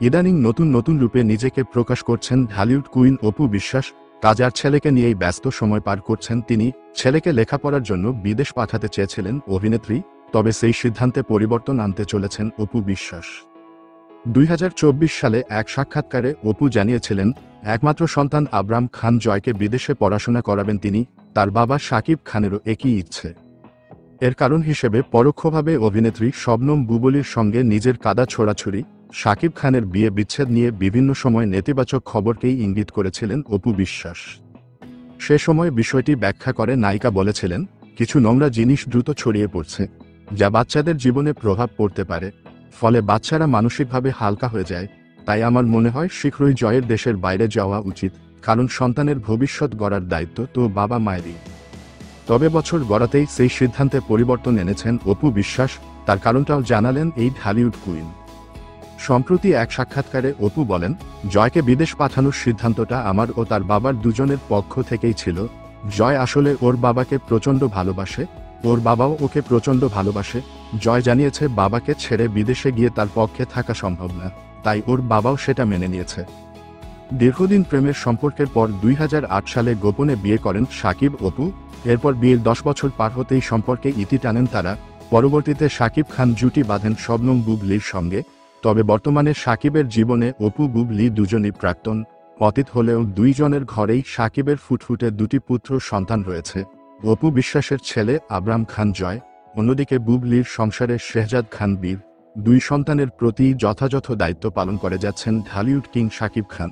ইদানিং নতুন নতুন রূপে নিজেকে প্রকাশ করছেন ঢালিউড কুইন অপু বিশ্বাস। কাজ আর ছেলেকে নিয়েই ব্যস্ত সময় পার করছেন তিনি। ছেলেকে লেখাপড়ার জন্য বিদেশ পাঠাতে চেয়েছিলেন অভিনেত্রী, তবে সেই সিদ্ধান্তে পরিবর্তন আনতে চলেছেন অপু বিশ্বাস। 2024 সালে এক সাক্ষাৎকারে অপু জানিয়েছিলেন, একমাত্র সন্তান আবরাম খান জয়কে বিদেশে পড়াশোনা করাবেন তিনি। তার বাবা শাকিব খানেরও একই ইচ্ছে। এর কারণ হিসেবে পরোক্ষভাবে অভিনেত্রী শবনম বুবলীর সঙ্গে নিজের কাদা ছোড়াছুড়ি, শাকিব খানের বিয়ে বিচ্ছেদ নিয়ে বিভিন্ন সময় নেতিবাচক খবরকেই ইঙ্গিত করেছিলেন অপু বিশ্বাস। সে সময় বিষয়টি ব্যাখ্যা করে নায়িকা বলেছিলেন, কিছু নোংরা জিনিস দ্রুত ছড়িয়ে পড়ছে, যা বাচ্চাদের জীবনে প্রভাব পড়তে পারে, ফলে বাচ্চারা মানসিকভাবে হালকা হয়ে যায়। তাই আমার মনে হয় শীঘ্রই জয়ের দেশের বাইরে যাওয়া উচিত, কারণ সন্তানের ভবিষ্যৎ গড়ার দায়িত্ব তো বাবা মায়েরই। তবে বছর গড়াতেই সেই সিদ্ধান্তে পরিবর্তন এনেছেন অপু বিশ্বাস। তার কারণটাও জানালেন এই ঢালিউড কুইন। সম্প্রতি এক সাক্ষাৎকারে অপু বলেন, জয়কে বিদেশ পাঠানোর সিদ্ধান্তটা আমার ও তার বাবার দুজনের পক্ষ থেকেই ছিল। জয় আসলে ওর বাবাকে প্রচণ্ড ভালোবাসে, ওর বাবাও ওকে প্রচণ্ড ভালোবাসে। জয় জানিয়েছে বাবাকে ছেড়ে বিদেশে গিয়ে তার পক্ষে থাকা সম্ভব না, তাই ওর বাবাও সেটা মেনে নিয়েছে। দীর্ঘদিন প্রেমের সম্পর্কের পর 2008 সালে গোপনে বিয়ে করেন শাকিব অপু। এরপর বিয়ের 10 বছর পার হতেই সম্পর্কে ইতি টানেন তারা। পরবর্তীতে শাকিব খান জুটি বাঁধেন শবনম বুবলীর সঙ্গে। তবে বর্তমানে শাকিবের জীবনে অপু বুবলী দুজনই প্রাক্তন। অতীত হলেও দুইজনের ঘরেই শাকিবের ফুটফুটে দুটি পুত্র সন্তান রয়েছে। অপু বিশ্বাসের ছেলে আবরাম খান জয়, অন্যদিকে বুবলীর সংসারে শেহজাদ খান বীর। দুই সন্তানের প্রতি যথাযথ দায়িত্ব পালন করে যাচ্ছেন ঢালিউড কিং শাকিব খান।